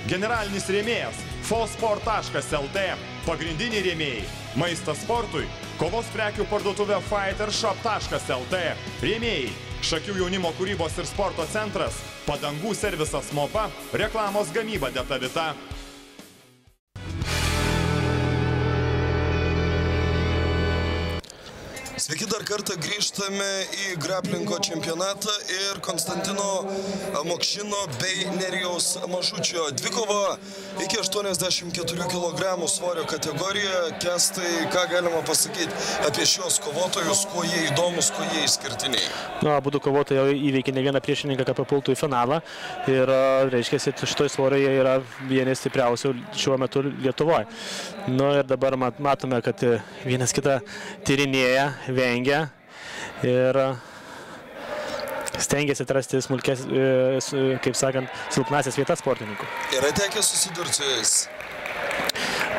Generalinis rėmėjas Fosport.lt. Pagrindiniai rėmėjai Maistas sportui, kovos prekių parduotuvė Fightershop.lt. Rėmėjai Šakių jaunimo kūrybos ir sporto centras, padangų servisas Mopa, reklamos gamyba Detavita. Sveiki, dar kartą grįžtame į graplingo čempionatą ir Konstantino Mokšino bei Nerijaus Mažučio dvikova iki 84 kg svorio kategorijoje. Kestai, ką galima pasakyti apie šios kovotojus, kuo jie įdomus, kuo jie išskirtiniai? Abudu kovotojai įveikė ne vieną priešininką, kad papultų į finalą ir, reiškia, šitoj svoroje yra vieni stipriausių šiuo metu Lietuvoje. Ir dabar matome, kad vienas kitą tyrinėja, vengia ir stengiasi atrasti smulkės, kaip sakant, silpnasias vietas sportininkų. Yra tekę susidurti su jais?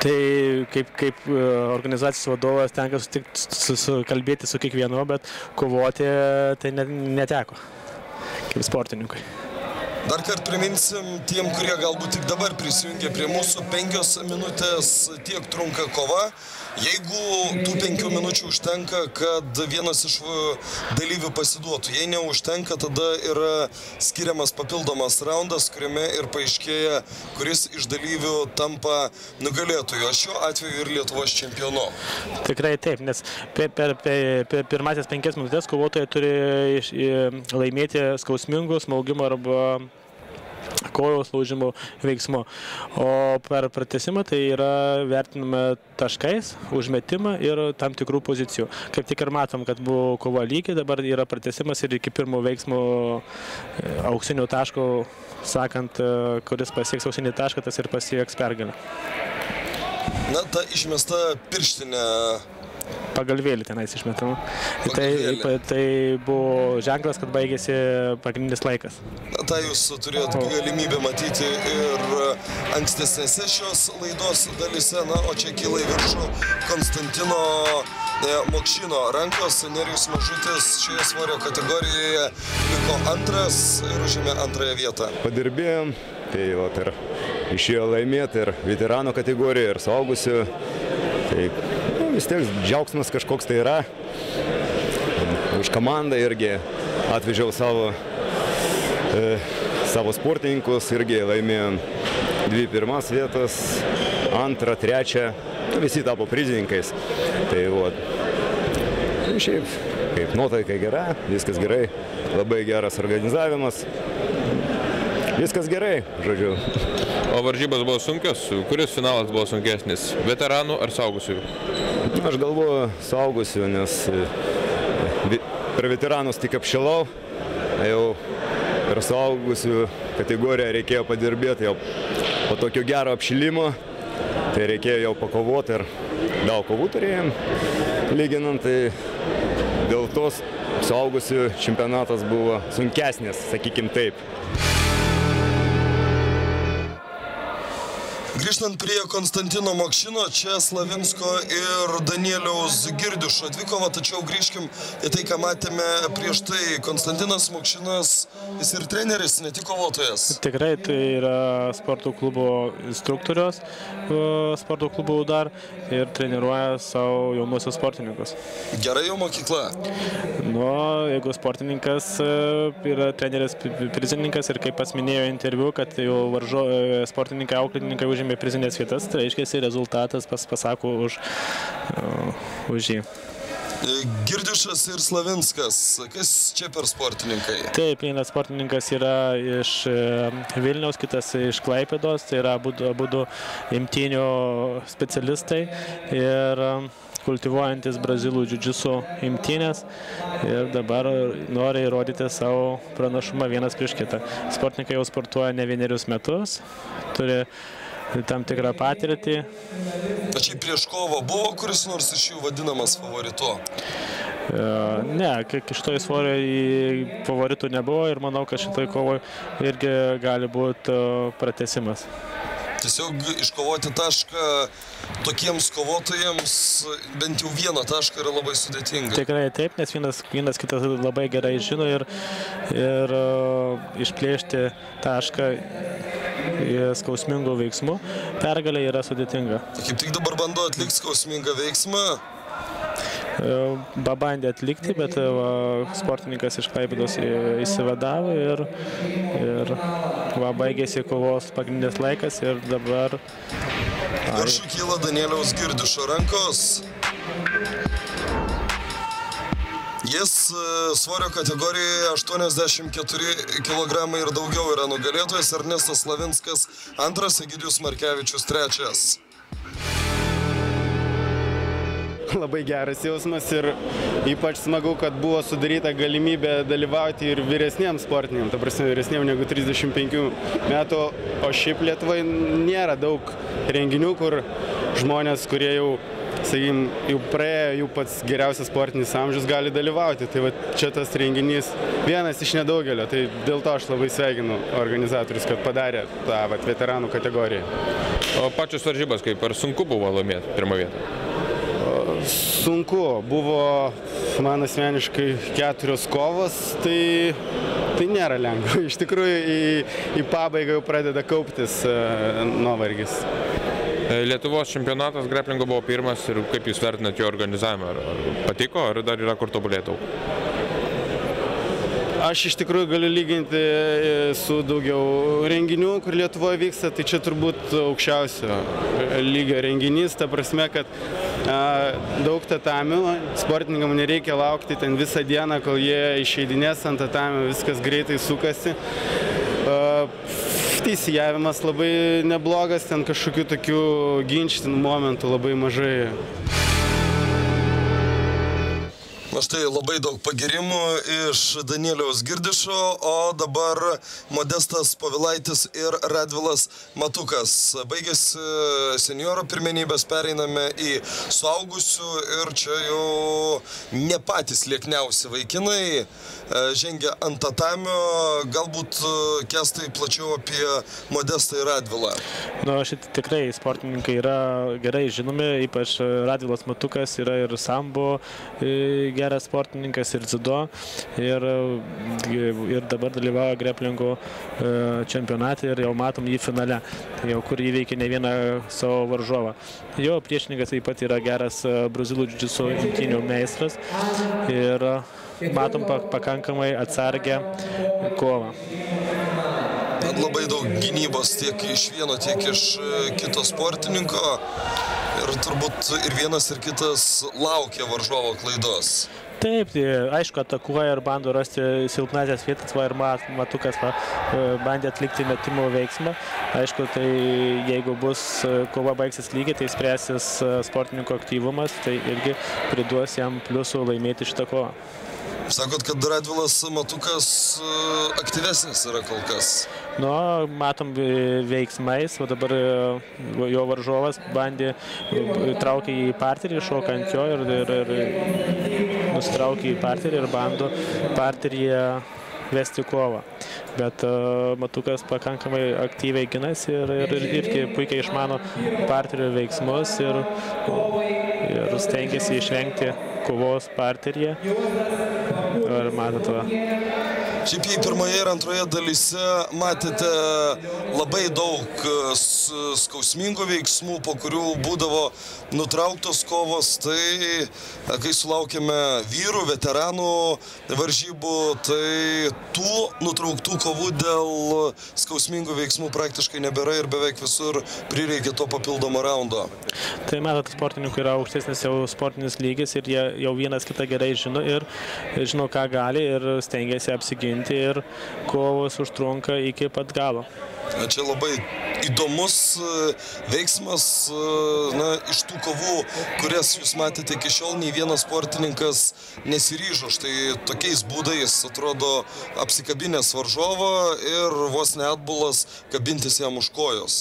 Tai kaip organizacijos vadovas tenka kalbėti su kiekvienu, bet kovoti tai neteko kaip sportininkui. Dar kartą priminsim tiem, kurie galbūt tik dabar prisijungia prie mūsų, 5 minutės tiek trunka kova. Jeigu tų 5 minučių užtenka, kad vienas iš dalyvių pasiduotų, jei neužtenka, tada yra skiriamas papildomas raundas, kuriame ir paaiškėja, kuris iš dalyvių tampa nugalėtoju, o šiuo atveju ir Lietuvos čempionu. Tikrai taip, nes per pirmasias 5 minutės kovotojai turi laimėti skausmingų smaugimo arba kojos laužimo veiksmu. O per pratęsimą tai yra vertinama taškais, užmetimą ir tam tikrų pozicijų. Kaip tik ir matom, kad buvo kova lygiai, dabar yra pratęsimas ir iki pirmo veiksmo auksinio taško, sakant, kuris pasieks auksinį tašką, tas ir pasieks pergalę. Na, ta išmesta pirštinė. Pagalvėlį tenais išmetama. Tai buvo ženklas, kad baigėsi pagrindinis laikas. Na, tą jūs turėjot galimybę matyti ir ankstesnėse šios laidos dalyse. Na, o čia kyla į viršų Konstantino Mokšino rankos. Nerijus Mažutis šioje svorio kategorijoje liko antras ir užėmė antrąją vietą. Padirbėjom, tai ir išėjo laimėti ir veteranų kategoriją, ir suaugusių. Tai vis tiek džiaugsmas kažkoks tai yra. Už komandą irgi atvežiau savo sportininkus, irgi laimėjom 2 pirmas vietas, 2, 3, visi tapo prizininkais. Tai šiaip, kaip nuotaika gera, viskas gerai, labai geras organizavimas, viskas gerai, žodžiu. O varžybos buvo sunkios? Kuris finalas buvo sunkesnis? Veteranų ar suaugusiųjų? Aš galvoju suaugusių, nes per veteranus tik apšilau, jau per suaugusių kategoriją reikėjo padirbėti jau po tokio gero apšilimo, tai reikėjo jau pakovoti ir daug kovų turėjom. Lyginant, tai dėl tos suaugusių čempionatas buvo sunkesnis, sakykim taip. Grįžtant prie Konstantino Mokšino, čia Slavinsko ir Danieliaus Girdiušo dvikova, tačiau grįžkim į tai, ką matėme prieš tai. Konstantinas Mokšinas, jis ir treneris, ne tik kovotojas. Tikrai, tai yra sporto klubo instruktorius, sporto klubo dar ir treniruoja savo jaunuosius sportininkus. Gerai jau mokykla? Jeigu sportininkas yra treneris prizininkas ir kaip pats minėjo interviu, kad jau sportininkai, auklininkai užėmė prizinės vietas, tai reiškia, rezultatas pasako už jį. Girdiušas ir Slavinskas, kas čia per sportininkai? Taip, vienas sportininkas yra iš Vilniaus, kitas iš Klaipėdos, tai yra abudu imtynių specialistai ir kultivuojantis brazilų džiudžitsu imtynės ir dabar nori įrodyti savo pranašumą vienas prieš kitą. Sportininkai jau sportuoja ne 1 metus, turi tam tikrą patirtį. Tačiau prieš kovą buvo kuris nors iš jų vadinamas favoritu? Ne, šitoj svoriai favoritų nebuvo ir manau, kad šitoj kovoj irgi gali būti pratęsimas. Tiesiog iškovoti tašką tokiems kovotojams, bent jau vieną tašką yra labai sudėtinga. Tikrai taip, nes vienas kitas labai gerai žino ir išplėšti tašką skausmingų veiksmų, pergalė yra sudėtinga. Kaip tik dabar bando atlikti skausmingą veiksmą. Bandė atlikti, bet sportininkas iš Klaipėdos įsivadavo ir baigėsi kovos pagrindinės laikas ir dabar... Viršų kyla Danieliaus Girdišo rankos. Jis svorio kategorijoje 84 kg ir daugiau yra nugalėtojas, Ernestas Slavinskas antras, Egidijus Markevičius trečias. Labai geras jausmas ir ypač smagu, kad buvo sudaryta galimybė dalyvauti ir vyresniems sportininkams, ta prasme vyresniems negu 35 metų, o šiaip Lietuvoje nėra daug renginių, kur žmonės, kurie jau, sakykime, jau praėjo jų pats geriausias sportinis amžius, gali dalyvauti. Tai va, čia tas renginys vienas iš nedaugelio, tai dėl to aš labai sveikinu organizatorius, kad padarė tą veteranų kategoriją. O pačios varžybos, kaip ar sunku buvo laimėti pirmą vietą? Sunku. Buvo man asmeniškai 4 kovos, tai nėra lengva. Iš tikrųjų į pabaigą jau pradeda kauptis nuovargis. Lietuvos čempionatas greplingo buvo pirmas ir kaip jūs vertinat jo organizavimą? Ar patiko, ar dar yra kur tobulėti? Aš iš tikrųjų galiu lyginti su daugiau renginių, kur Lietuvoje vyksta, tai čia turbūt aukščiausio lygio renginys, ta prasme, kad daug tatamių, sportininkam nereikia laukti ten visą dieną, kol jie išeidinės ant tatamių, viskas greitai sukasi. Teisėjavimas labai neblogas, ten kažkokių tokių ginčytinų momentų labai mažai. Na štai labai daug pagirimų iš Danieliaus Girdišo, o dabar Modestas Povilaitis ir Radvilas Matukas. Baigėsi senioro pirmenybės, pereiname į suaugusių ir čia jau ne patys liekniausi vaikinai žengia ant tatamio. Galbūt Kestai plačiau apie Modestą ir Radvilą. Šitai tikrai sportininkai yra gerai žinomi, ypač Radvilas Matukas yra ir sambo geras sportininkas ir dziudo ir dabar dalyvauja greplingo čempionate ir jau matom jį finale, jau kur įveikė ne vieną savo varžovą. Jo priešininkas taip pat yra geras brazilų džiudžitsu imtynių meistras ir matom pakankamai atsargią kovą. Labai daug gynybos tiek iš vieno, tiek iš kito sportininko ir turbūt ir vienas ir kitas laukia varžovo klaidos. Taip, aišku, atakuoja ir bando rasti silpnasias vietas, ir Matukas bandė atlikti metimo veiksmą. Aišku, tai jeigu bus kova baigsis lygiai, tai spręsis sportininko aktyvumas, tai irgi priduos jam pliusų laimėti šitą kovą. Sakot, kad Radvilas Matukas aktyvesnis yra kol kas. Matom veiksmais, o dabar jo varžovas bandė traukti į parterį, šoka ant jo ir nusitraukė į parterį ir bando parteryje vesti kovą. Bet Matukas pakankamai aktyviai ginasi ir puikiai išmano parterio veiksmus ir stengiasi išvengti kovos parteryje. Ir matote va. Šiaip jei pirmoje ir antroje dalyse matėte labai daug skausmingų veiksmų, po kurių būdavo nutrauktos kovos, tai kai sulaukėme vyrų, veteranų varžybų, tai tų nutrauktų kovų dėl skausmingų veiksmų praktiškai nebėra ir beveik visur prireikia to papildomo raundo. Tai matot, sportininkų yra aukštesnis jau sportinis lygis ir jie jau vienas kitą gerai žino ir žino, ką gali ir stengiasi apsiginti ir kovos užtrunka iki pat galo. Čia labai įdomus veiksmas, iš tų kovų, kurias jūs matėte iki šiol, nei vienas sportininkas nesiryžo. Štai tokiais būdais atrodo apsikabinęs varžovą ir vos neatbulas kabintis jam už kojos.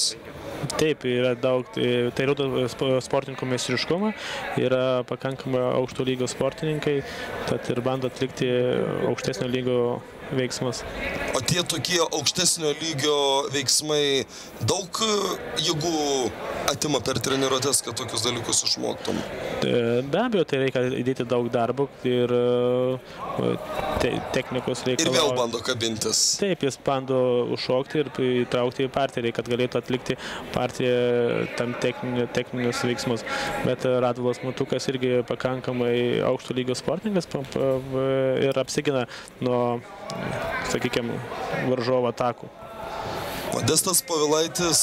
Taip, yra daug, tai rodo sportininkų meistriškumą, yra pakankamai aukšto lygio sportininkai, tad ir bando atlikti aukštesnio lygio veiksmus. O tie tokie aukštesnio lygio veiksmai daug jėgų atima per treniruotes, kad tokius dalykus išmoktum? Be abejo, tai reikia įdėti daug darbo ir technikos reikia. Ir vėl bando kabintis. Taip, jis bando užšokti ir įtraukti į partiją, kad galėtų atlikti partiją tam techninius veiksmus. Bet Radvilos Matukas irgi pakankamai aukšto lygio sportininkas ir apsigina nuo, sakykime, varžovo atakų. Modestas Povilaitis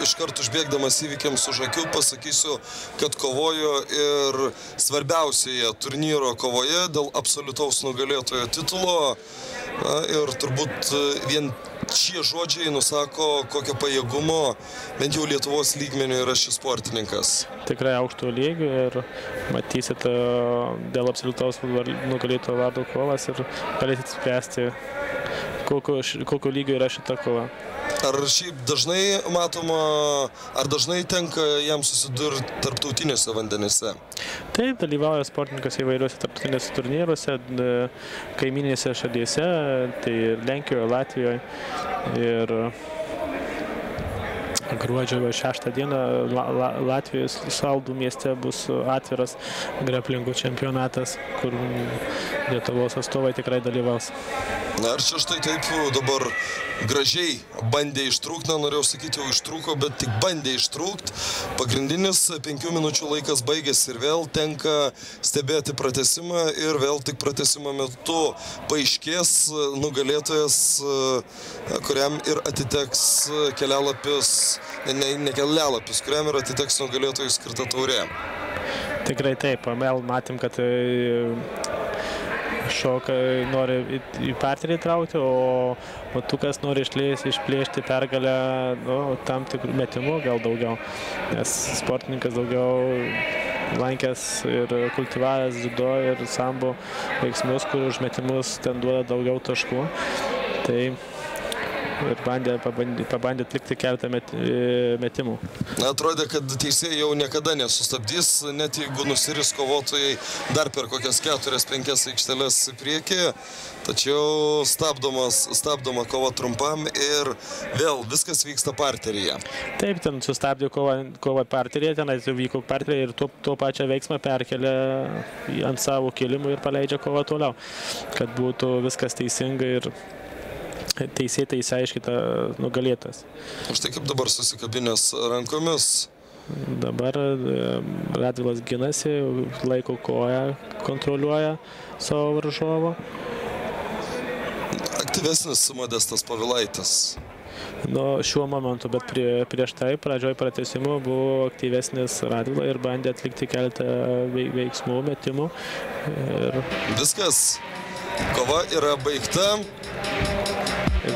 iškart užbėgdamas įvykiams už akių pasakysiu, kad kovojo ir svarbiausioje turnyro kovoje dėl absoliutaus nugalėtojo titulo. Ir turbūt vien šie žodžiai nusako, kokio pajėgumo bent jau Lietuvos lygmeniu yra šis sportininkas. Tikrai aukšto lygio ir matysit dėl absoliutaus nugalėtojo vardo kovas ir galėsit spręsti, kokio lygio yra šita kova. Ar šiaip dažnai matoma, ar dažnai tenka jam susidurti tarptautinėse vandenyse? Taip, dalyvauja sportininkas įvairiuose tarptautinėse turnyruose, kaiminėse šalyse, tai Lenkijoje, Latvijoje ir gruodžio 6 dieną Latvijos Saldų mieste bus atviras graplingų čempionatas, kur Lietuvos atstovai tikrai dalyvaus. Na ir čia štai taip dabar gražiai bandė ištrūkti, norėjau sakyti, jau ištrūko, bet tik bandė ištrūkti. Pagrindinis 5 minučių laikas baigėsi ir vėl tenka stebėti pratęsimą ir vėl tik pratęsimo metu paaiškės nugalėtojas, kuriam ir atiteks kelialapis, ne kelialapis, kuriam ir atiteks nugalėtojui skirta taurė. Tikrai taip, vėl matėm, kad Šoka nori į partiją įtraukti, o Matukas nori išplėšti pergalę tam tikrų metimų, gal daugiau, nes sportininkas daugiau lankęs ir kultivavęs dziudo ir sambo veiksmus, kur už metimus ten duoda daugiau taškų. Tai ir pabandė atlikti keletą metimų. Atrodė, kad teisėjai jau niekada nesustabdys, net jeigu nusiris kovotojai dar per kokias 4-5 aikšteles į priekį, tačiau stabdoma kova trumpam ir vėl viskas vyksta parteryje. Taip, ten sustabdė kovą parteryje, ten vyko parteryje ir tuo pačią veiksmą perkelia ant savo kilimų ir paleidžia kovą toliau, kad būtų viskas teisinga ir teisėtai įsiaiškita nugalėtas. Štai kaip dabar susikabinęs rankomis. Dabar Radvilas ginasi, laiko koją, kontroliuoja savo varžovą. Aktyvesnis Modestas Povilaitis. Šiuo momentu, bet prieš tai pradžioj pratęsimų buvo aktyvesnis Radvila ir bandė atlikti keletą veiksmų, metimų. Viskas, kova yra baigta.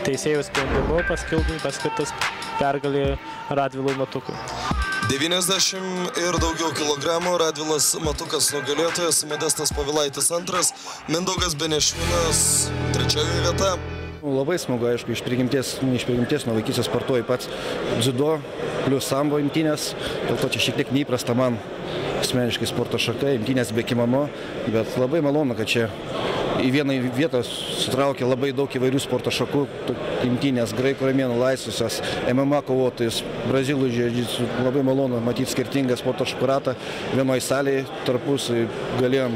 Teisėjų sprendimu paskirtas pergalė Radvilui Matukui. 90 ir daugiau kilogramų, Radvilas Matukas nugalėtojas, Modestas Povilaitis antras, Mindaugas Benešvinas trečioji vieta. Labai smagu, aišku, iš prigimties nuo vaikystės sportuoju pats dziudo plus sambo imtynės, dėl to čia šiek tiek neįprasta man asmeniškai sporto šaka, imtynės be kimono, bet labai malonu, kad čia į vieną vietą sutraukė labai daug įvairių sporto šakų, imtynės, graikų romėnų laisvusios, MMA kovotojus, brazilų džiudžitsu, labai malonu matyti skirtingą sporto šakų ratą vienoje salėje, tarpusai galėjom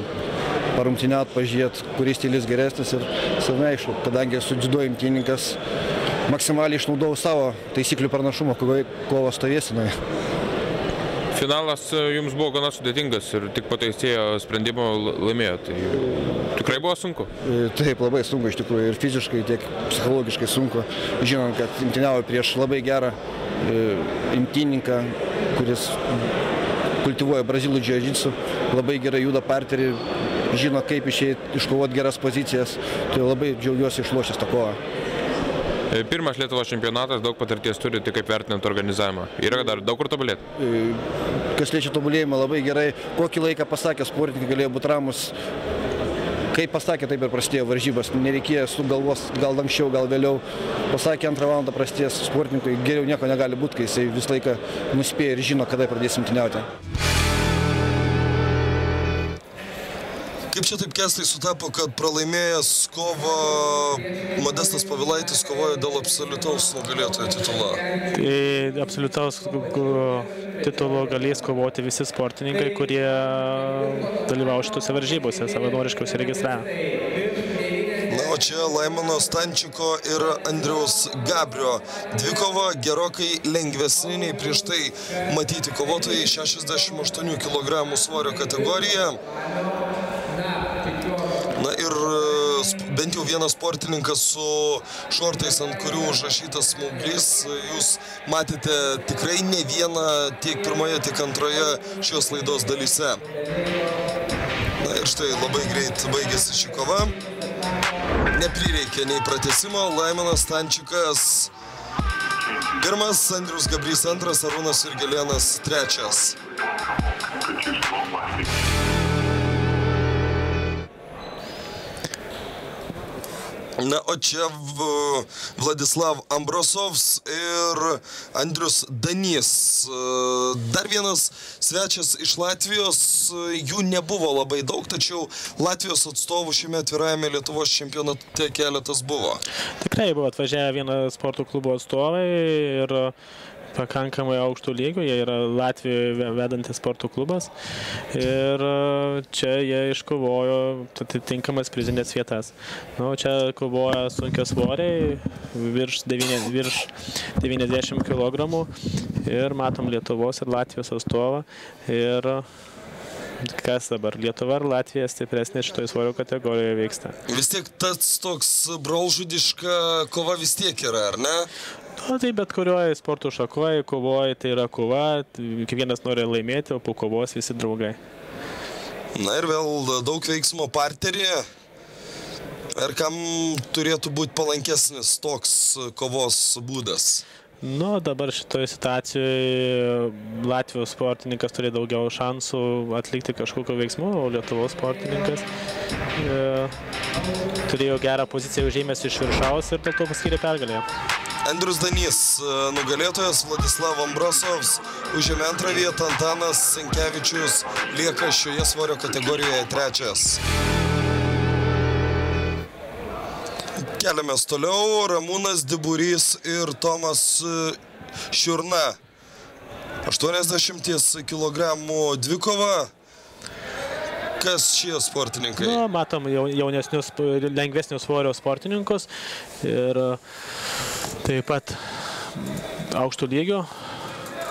parungtyniauti, pažiūrėti, kuris stilius geresnis ir savai aišku, kadangi esu dziudo imtynininkas, maksimaliai išnaudojau savo taisyklių pranašumą kovo stovėsenoje. Finalas jums buvo gana sudėtingas ir tik po teisėjo sprendimo laimėjo. Tai tikrai buvo sunku? Taip, labai sunku iš tikrųjų ir fiziškai, tiek psichologiškai sunku. Žinom, kad imtyniauju prieš labai gerą imtynininką, kuris kultivuoja brazilų džiudžitsu, labai gerai juda parterį, žino kaip iškovoti geras pozicijas. Tai labai džiaugiuosi išlošęs tą kovą. Pirmas Lietuvos čempionatas, daug patirties turi, tai kaip vertinant organizavimą. Yra dar daug kur tobulėti? Kas liečia tobulėjimą, labai gerai. Kokį laiką pasakė sportininkai, galėjo būti ramus. Kaip pasakė, taip ir prasidėjo varžybas. Nereikėjo su galvos, gal anksčiau, gal vėliau. Pasakė 2 valandą prasidės sportininkui, geriau nieko negali būti, kai jisai visą laiką nuspėja ir žino, kada pradės imtyniauti. Kaip čia taip keistai sutapo, kad pralaimėjęs kovą Modestas Povilaitis kovoja dėl absoliutaus nugalėtojo titulo? Tai absoliutaus titulo galės kovoti visi sportininkai, kurie dalyvauja šitose varžybose, savanoriškai užsiregistravę. Na, o čia Laimono Stančiko ir Andriaus Gabrio dvikova gerokai lengvesnė nei prieš tai matyti kovotojai 68 kg svorio kategoriją. Na ir bent jau vienas sportininkas su šortais, ant kurių užrašytas smauglys. Jūs matėte tikrai ne vieną tiek pirmoje, tiek antroje šios laidos dalyse. Na ir štai labai greit baigėsi ši kova. Neprireikė nei pratęsimo. Laimonas Stančikas pirmas, Andrius Gabrys antras, Arūnas Jurgelėnas trečias. Na, o čia Vladislav Ambrosovs ir Andrius Danys. Dar vienas svečias iš Latvijos, jų nebuvo labai daug, tačiau Latvijos atstovų šiame atvirajame Lietuvos čempionate keletas buvo. Tikrai buvo atvažiavę vieno sporto klubo atstovai ir pakankamai aukštų lygių, jie yra Latvijoje vedantis sporto klubas ir čia jie iškovojo atitinkamas prizinės vietas. Nu, čia kovoja sunkios svoriai, virš 90 kg ir matom Lietuvos ir Latvijos atstovą ir kas dabar, Lietuva ar Latvija stipresnė šitoje svorio kategorijoje vyksta. Vis tiek tas toks brolžudiška kova vis tiek yra, ar ne? Nu, tai bet kurioje sporto šakoje kovoja, tai yra kova, kiekvienas nori laimėti, o po kovos visi draugai. Na ir vėl daug veiksmo parteryje. Ir kam turėtų būti palankesnis toks kovos būdas? Nu, dabar šitoje situacijoje Latvijos sportininkas turėjo daugiau šansų atlikti kažkokio veiksmų, o Lietuvos sportininkas turėjo gerą poziciją užėmęs iš viršaus ir dėl to paskyrė pergalę. Andrius Danys nugalėtojas, Vladislav Ambrosovs užėmė antrą vietą, Antanas Sinkevičius lieka šioje svorio kategorijoje trečias. Keliamės toliau, Ramūnas Diburys ir Tomas Šiurna. 80 kg dvikova. Kas šie sportininkai? Nu, matom jaunesnius, lengvesnius svorio sportininkus ir taip pat aukšto lygio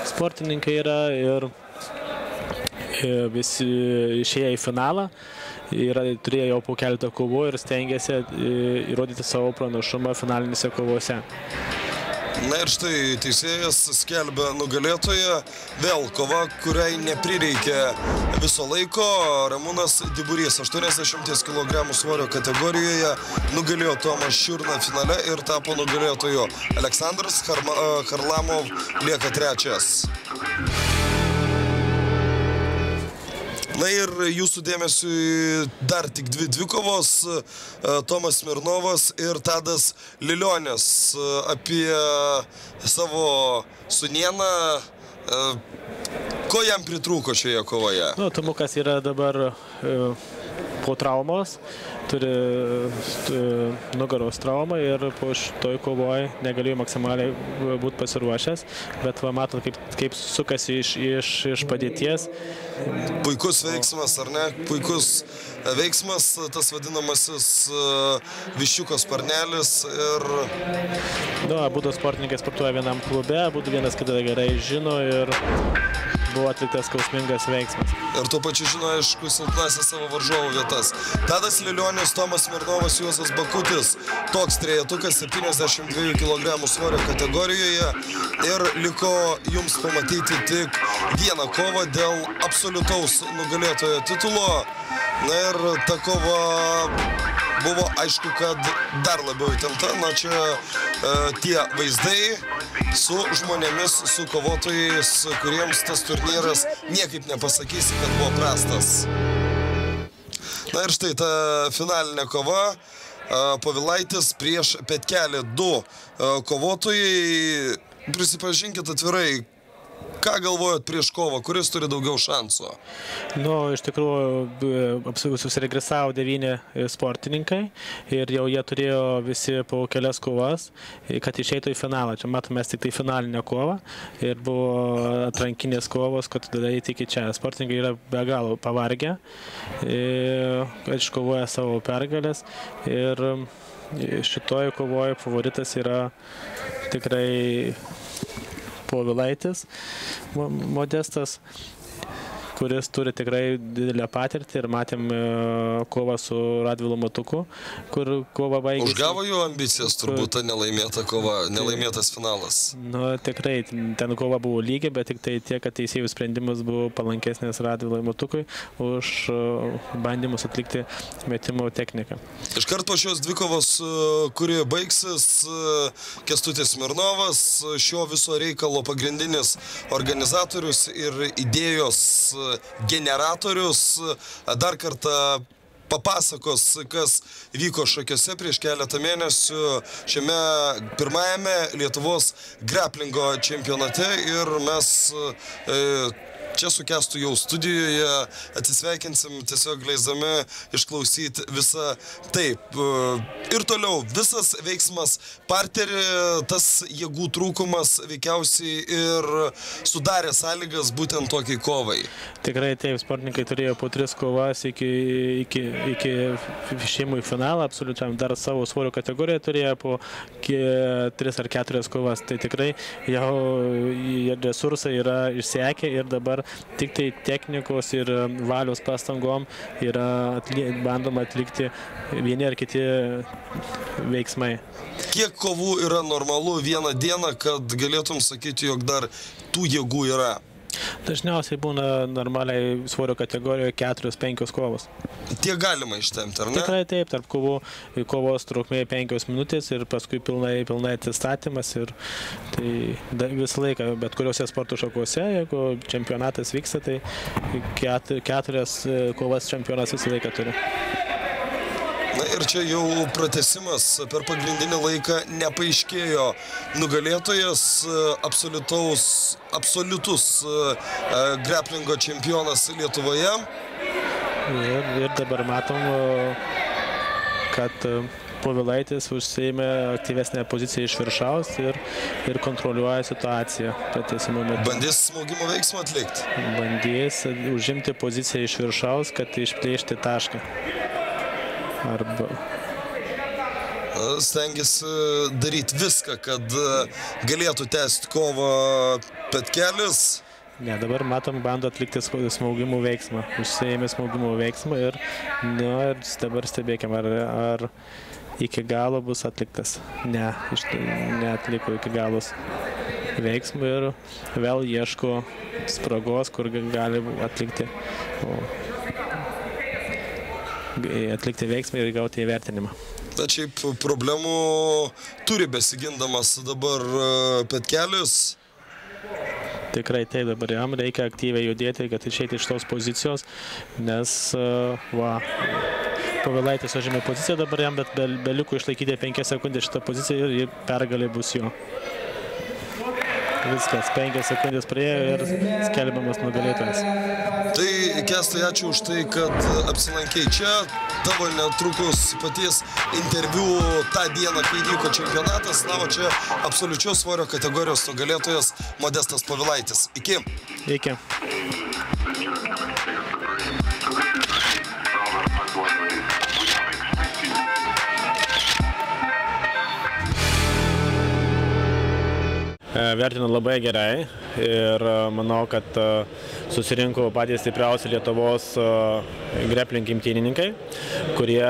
sportininkai yra ir visi išėję į finalą. Turėjo jau po keletą kovų ir stengiasi įrodyti savo pranašumą finalinėse kovose. Na ir štai teisėjas skelbia nugalėtoją. Vėl kova, kuriai neprireikė viso laiko. Ramūnas Diburys 80 kg svorio kategorijoje nugalėjo Tomą Šiurną finale ir tapo nugalėtoju. Aleksandras Harlamov lieka trečias. Na ir jūsų dėmesiui dar tik dvi kovos, Tomas Smirnovas ir Tadas Lilionis. Apie savo sūnėną, ko jam pritrūko šioje kovoje? Nu, Tomukas yra dabar po traumos, turi nugaros traumą ir po šitoj kovoj negalėjo maksimaliai būti pasiruošęs, bet va, matot, kaip sukasi iš padėties. Puikus veiksmas, ar ne? Puikus veiksmas, tas vadinamasis viščiuko sparnelis ir... Nu, abudu sportininkai sportuoja vienam klube, abudu vienas kitą gerai žino ir buvo atliktas skausmingas veiksmas. Ir tuo pačiu žino, aišku, silpnasias savo varžovų vietas. Tadas Lilionis, Tomas Smirnovas, Juozas Bakutis. Toks trejetukas 72 kg svorio kategorijoje. Ir liko jums pamatyti tik vieną kovą dėl absoliutaus nugalėtojo titulo. Na ir ta kova buvo aišku, kad dar labiau įtempta. Na čia tie vaizdai su žmonėmis, su kovotojais, kuriems tas turnyras niekaip nepasakysi, kad buvo prastas. Na ir štai ta finalinė kova. Povilaitis prieš Petkelį 2 kovotojai. Prisipažinkit atvirai, Ką galvojat prieš kovą, kuris turi daugiau šansų? Nu, iš tikrųjų, susiregresavo 9 sportininkai ir jau jie turėjo visi po kelias kovas, kad išeitų į finalą. Čia matome tik tai finalinę kovą ir buvo atrankinės kovos, kad daryti iki čia. Sportininkai yra be galo pavargę, iškovoja savo pergalės ir šitoje kovoje favoritas yra tikrai Povilaitis Modestas, kuris turi tikrai didelę patirtį ir matėm kovą su Radvilu Matuku, kur kova baigėsi. Užgavo jų ambicijas turbūt ta nelaimėta kova, nelaimėtas finalas. Nu, tikrai, ten kova buvo lygi, bet tik tai tiek, kad teisėjų sprendimas buvo palankesnės Radvilui Matukui už bandymus atlikti metimo techniką. Iškart po šios dvikovos, kuri baigsis, Kęstutis Smirnovas, šio viso reikalo pagrindinis organizatorius ir idėjos generatorius, dar kartą papasakos, kas vyko šakiuose prieš keletą mėnesių šiame pirmajame Lietuvos graplingo čempionate ir mes čia su Kęstu jau studijoje atsisveikinsim, tiesiog leisdami išklausyti visą taip. Ir toliau, visas veiksmas parterį, tas jėgų trūkumas veikiausiai ir sudarė sąlygas būtent tokiai kovai. Tikrai taip, sportininkai turėjo po 3 kovas iki išėjimų į finalą, absoliučiam dar savo svorio kategoriją turėjo po 3 ar 4 kovas. Tai tikrai jau resursai yra išsekę ir dabar tik tai technikos ir valios pastangom yra bandoma atlikti vieni ar kiti veiksmai. Kiek kovų yra normalu vieną dieną, kad galėtum sakyti, jog dar tų jėgų yra? Dažniausiai būna normaliai svorio kategorijoje 4-5 kovos. Tiek galima ištempti, ar ne? Tikrai taip, tarp kovos trukmė 5 minutės ir paskui pilnai atsistatymas. Ir tai visą laiką, bet kuriuose sporto šakose, jeigu čempionatas vyksta, tai 4 kovas čempionatas visą laiką turi. Na ir čia jau pratęsimas per pagrindinį laiką nepaaiškėjo nugalėtojas, absoliutus graplingo čempionas Lietuvoje. Ir dabar matom, kad Povilaitis užsiėmė aktyvesnę poziciją iš viršaus ir kontroliuoja situaciją pratęsimo metu. Bandys smaugimo veiksmą atlikti? Bandys užimti poziciją iš viršaus, kad išplėšti tašką. Arba stengiasi daryti viską, kad galėtų tęsti kovą Petkelis. Ne, dabar matom, bando atlikti smaugimų veiksmą. Užsiėmė smaugimų veiksmą ir dabar stebėkime, ar iki galo bus atliktas. Ne, neatliko iki galos veiksmą ir vėl ieško spragos, kur gali atlikti veiksmą ir gauti įvertinimą. Bet šiaip problemų turi besigindamas dabar Petkelis. Tikrai taip, dabar jam reikia aktyviai judėti, kad išeiti iš tos pozicijos, nes Povilaitis užėmė poziciją dabar jam, bet beliko išlaikyti 5 sekundės šitą poziciją ir pergalė bus jo. Viskas, 5 sekundės praėjo ir skelbiamas nugalėtojas. Tai, Kęstai, ačiū už tai, kad apsilankei čia. Tavo netrukus paties interviu tą dieną, kai vyko čempionatas. Na, o čia absoliučios svorio kategorijos nugalėtojas Modestas Povilaitis. Iki. Iki. Vertinu labai gerai ir manau, kad susirinko patys stipriausi Lietuvos grappling imtynininkai, kurie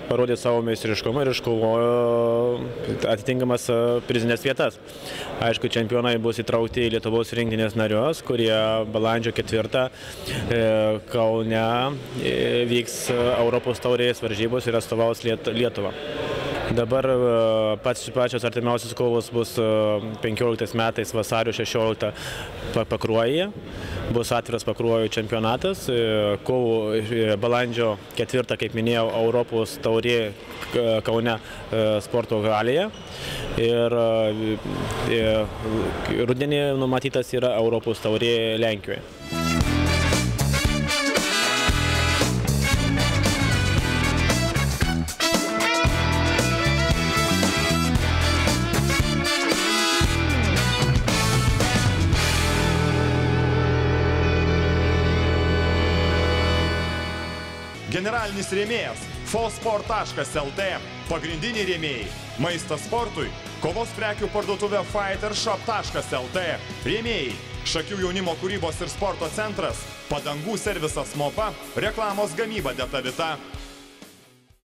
parodė savo meistriškumą ir iškovojo atitinkamas prizinės vietas. Aišku, čempionai bus įtraukti į Lietuvos rinktinės narius, kurie balandžio 4 Kaune vyks Europos taurės varžybos ir atstovaus Lietuvą. Dabar pačios artimiausios kovos bus 15 metais vasario 16 Pakruojyje. Bus atviras Pakruojo čempionatas. Balandžio 4, kaip minėjau, Europos taurė Kaune sporto halėje. Ir rudenį numatytas yra Europos taurė Lenkijoje. Generalinis rėmėjas fosport.lt, pagrindiniai rėmėjai Maistas sportui, kovos prekių parduotuvė fightershop.lt, rėmėjai Šakių jaunimo kūrybos ir sporto centras, padangų servisas Mopa, reklamos gamyba Deta Vita.